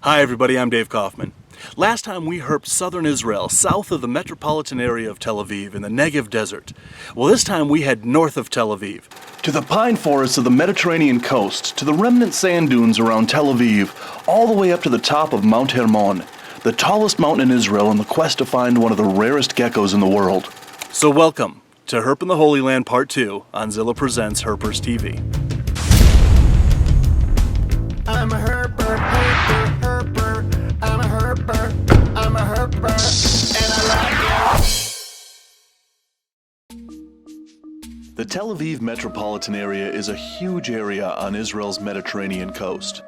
Hi everybody, I'm Dave Kaufman. Last time we herped southern Israel, south of the metropolitan area of Tel Aviv in the Negev desert. Well, this time we head north of Tel Aviv, to the pine forests of the Mediterranean coast, to the remnant sand dunes around Tel Aviv, all the way up to the top of Mount Hermon, the tallest mountain in Israel, in the quest to find one of the rarest geckos in the world. So welcome to Herping the Holy Land Part 2 on Zilla Presents HerpersTV. I'm a herper, I'm a herper, I'm a herper, and I like it. The Tel Aviv metropolitan area is a huge area on Israel's Mediterranean coast.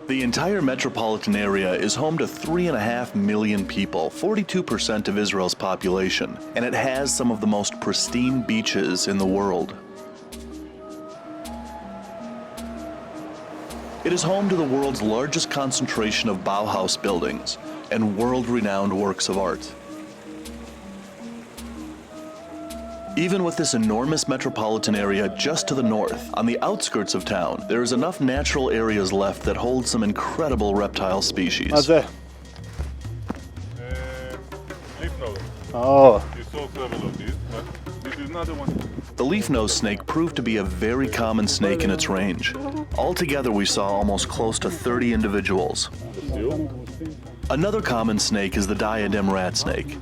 The entire metropolitan area is home to 3.5 million people, 42% of Israel's population, and it has some of the most pristine beaches in the world. It is home to the world's largest concentration of Bauhaus buildings and world-renowned works of art. Even with this enormous metropolitan area just to the north, on the outskirts of town, there is enough natural areas left that hold some incredible reptile species. Leaf nose. Oh. You saw several of these, but this is another one. The leaf-nosed snake proved to be a very common snake in its range. Altogether, we saw almost close to 30 individuals. Another common snake is the diadem rat snake.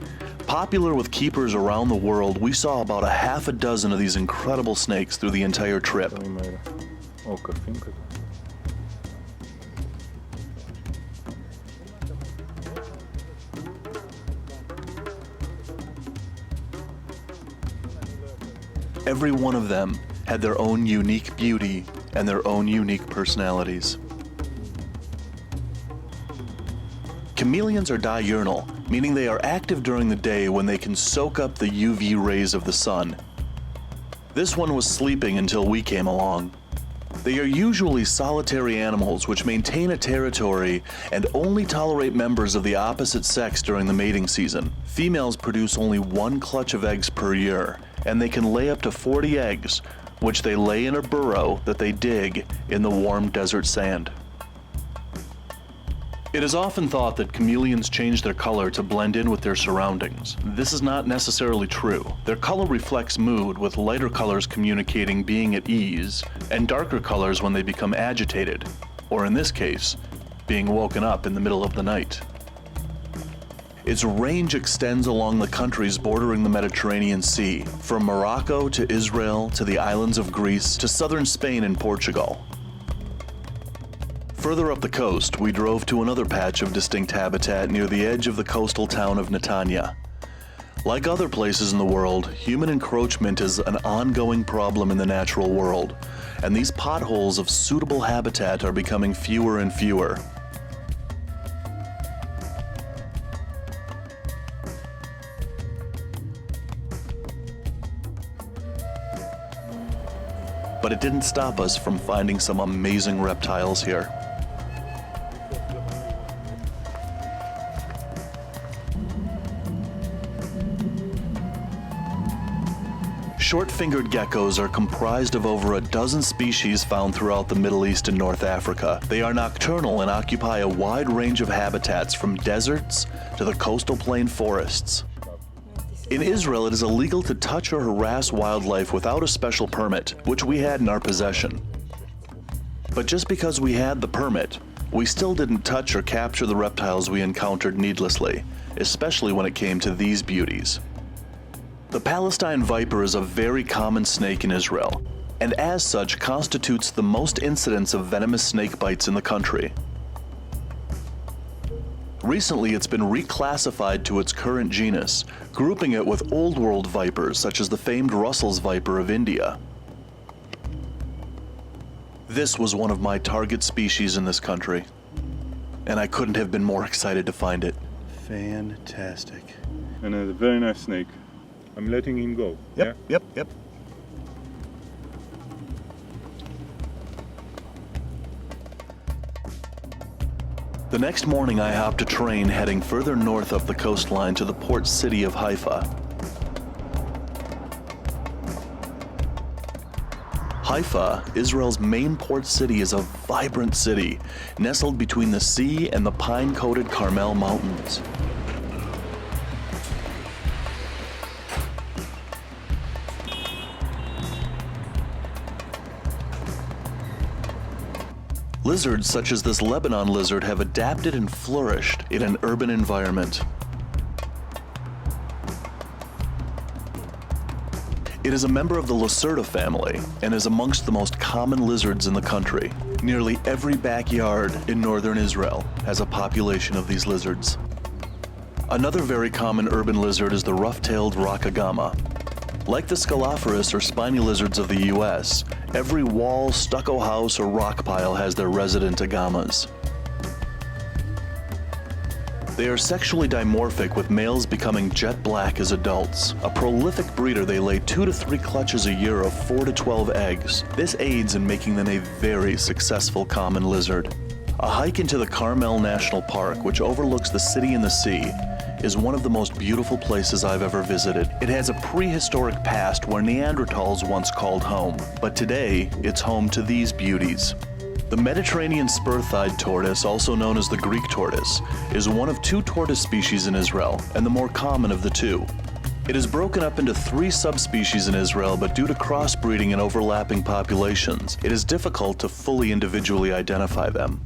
Popular with keepers around the world, we saw about a half a dozen of these incredible snakes through the entire trip. Every one of them had their own unique beauty and their own unique personalities. Chameleons are diurnal, meaning they are active during the day when they can soak up the UV rays of the sun. This one was sleeping until we came along. They are usually solitary animals which maintain a territory and only tolerate members of the opposite sex during the mating season. Females produce only one clutch of eggs per year, and they can lay up to 40 eggs, which they lay in a burrow that they dig in the warm desert sand. It is often thought that chameleons change their color to blend in with their surroundings. This is not necessarily true. Their color reflects mood, with lighter colors communicating being at ease, and darker colors when they become agitated, or in this case, being woken up in the middle of the night. Its range extends along the countries bordering the Mediterranean Sea, from Morocco to Israel to the islands of Greece to southern Spain and Portugal. Further up the coast, we drove to another patch of distinct habitat near the edge of the coastal town of Netanya. Like other places in the world, human encroachment is an ongoing problem in the natural world, and these potholes of suitable habitat are becoming fewer and fewer. But it didn't stop us from finding some amazing reptiles here. Short-fingered geckos are comprised of over a dozen species found throughout the Middle East and North Africa. They are nocturnal and occupy a wide range of habitats from deserts to the coastal plain forests. In Israel, it is illegal to touch or harass wildlife without a special permit, which we had in our possession. But just because we had the permit, we still didn't touch or capture the reptiles we encountered needlessly, especially when it came to these beauties. The Palestine viper is a very common snake in Israel, and as such constitutes the most incidence of venomous snake bites in the country. Recently, it's been reclassified to its current genus, grouping it with Old World vipers such as the famed Russell's viper of India. This was one of my target species in this country, and I couldn't have been more excited to find it. Fantastic. And a very nice snake. I'm letting him go. Yep, yeah? yep. The next morning I hopped a train heading further north up the coastline to the port city of Haifa. Haifa, Israel's main port city, is a vibrant city, nestled between the sea and the pine-coated Carmel Mountains. Lizards such as this Lebanon lizard have adapted and flourished in an urban environment. It is a member of the Lacerta family and is amongst the most common lizards in the country. Nearly every backyard in northern Israel has a population of these lizards. Another very common urban lizard is the rough-tailed rock AGAMA. Like the Scalaphorus or spiny lizards of the US, every wall, stucco house, or rock pile has their resident AGAMAs. They are sexually dimorphic, with males becoming jet black as adults. A prolific breeder, they lay 2 to 3 clutches a year of 4 to 12 eggs. This aids in making them a very successful common lizard. A hike into the Carmel National Park, which overlooks the city and the sea, is one of the most beautiful places I've ever visited. It has a prehistoric past where Neanderthals once called home, but today it's home to these beauties. The Mediterranean spur-thighed tortoise, also known as the Greek tortoise, is one of 2 tortoise species in Israel, and the more common of the 2. It is broken up into 3 subspecies in Israel, but due to crossbreeding and overlapping populations, it is difficult to fully individually identify them.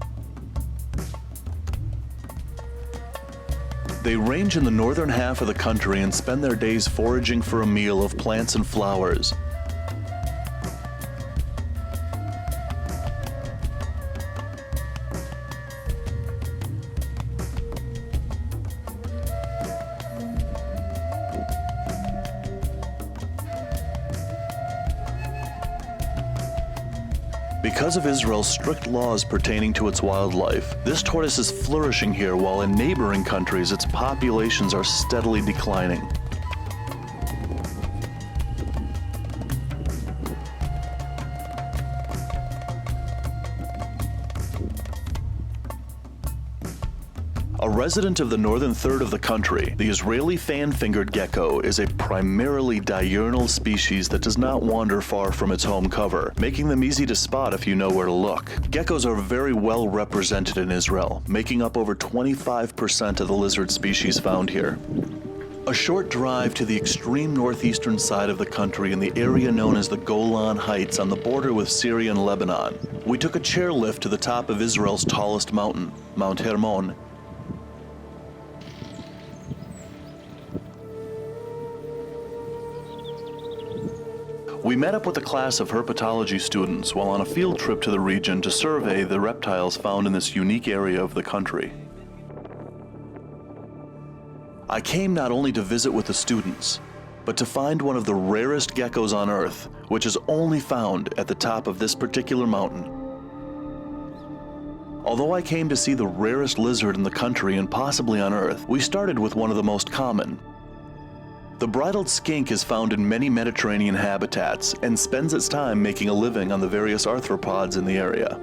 They range in the northern half of the country and spend their days foraging for a meal of plants and flowers. Because of Israel's strict laws pertaining to its wildlife, this tortoise is flourishing here, while in neighboring countries its populations are steadily declining. A resident of the northern third of the country, the Israeli fan-fingered gecko is a primarily diurnal species that does not wander far from its home cover, making them easy to spot if you know where to look. Geckos are very well represented in Israel, making up over 25% of the lizard species found here. A short drive to the extreme northeastern side of the country in the area known as the Golan Heights on the border with Syria and Lebanon, we took a chairlift to the top of Israel's tallest mountain, Mount Hermon. We met up with a class of herpetology students while on a field trip to the region to survey the reptiles found in this unique area of the country. I came not only to visit with the students, but to find one of the rarest geckos on Earth, which is only found at the top of this particular mountain. Although I came to see the rarest lizard in the country and possibly on Earth, we started with one of the most common. The bridled skink is found in many Mediterranean habitats and spends its time making a living on the various arthropods in the area.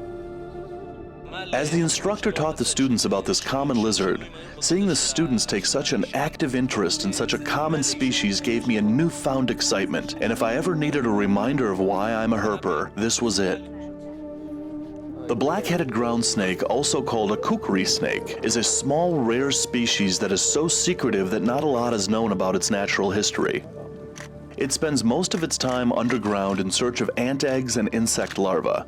As the instructor taught the students about this common lizard, seeing the students take such an active interest in such a common species gave me a newfound excitement, and if I ever needed a reminder of why I'm a herper, this was it. The black-headed ground snake, also called a kukri snake, is a small, rare species that is so secretive that not a lot is known about its natural history. It spends most of its time underground in search of ant eggs and insect larvae.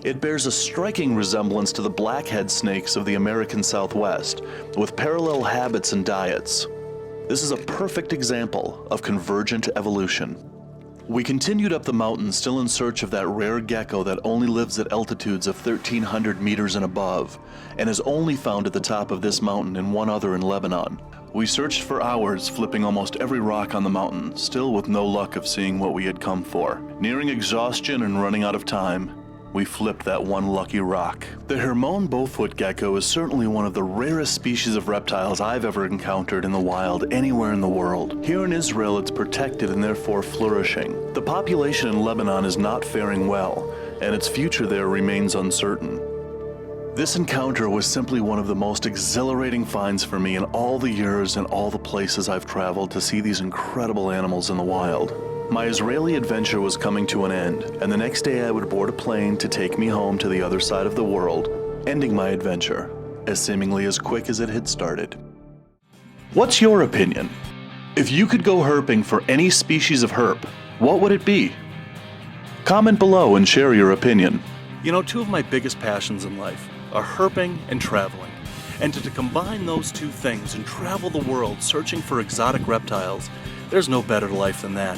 It bears a striking resemblance to the blackhead snakes of the American Southwest, with parallel habits and diets. This is a perfect example of convergent evolution. We continued up the mountain, still in search of that rare gecko that only lives at altitudes of 1,300 meters and above, and is only found at the top of this mountain and one other in Lebanon. We searched for hours, flipping almost every rock on the mountain, still with no luck of seeing what we had come for. Nearing exhaustion and running out of time, we flipped that one lucky rock. The Hermon bowfoot gecko is certainly one of the rarest species of reptiles I've ever encountered in the wild anywhere in the world. Here in Israel, it's protected and therefore flourishing. The population in Lebanon is not faring well, and its future there remains uncertain. This encounter was simply one of the most exhilarating finds for me in all the years and all the places I've traveled to see these incredible animals in the wild. My Israeli adventure was coming to an end, and the next day I would board a plane to take me home to the other side of the world, ending my adventure as seemingly as quick as it had started. What's your opinion? If you could go herping for any species of herp, what would it be? Comment below and share your opinion. You know, two of my biggest passions in life are herping and traveling. And to combine those two things and travel the world searching for exotic reptiles, there's no better life than that.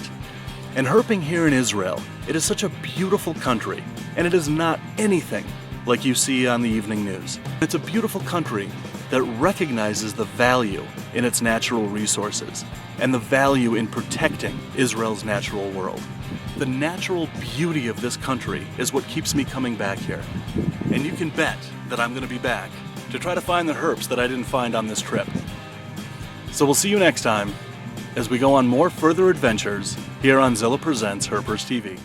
And herping here in Israel, it is such a beautiful country, and it is not anything like you see on the evening news. It's a beautiful country that recognizes the value in its natural resources and the value in protecting Israel's natural world. The natural beauty of this country is what keeps me coming back here. And you can bet that I'm going to be back to try to find the herps that I didn't find on this trip. So we'll see you next time as we go on more further adventures here on Zilla Presents Herpers TV.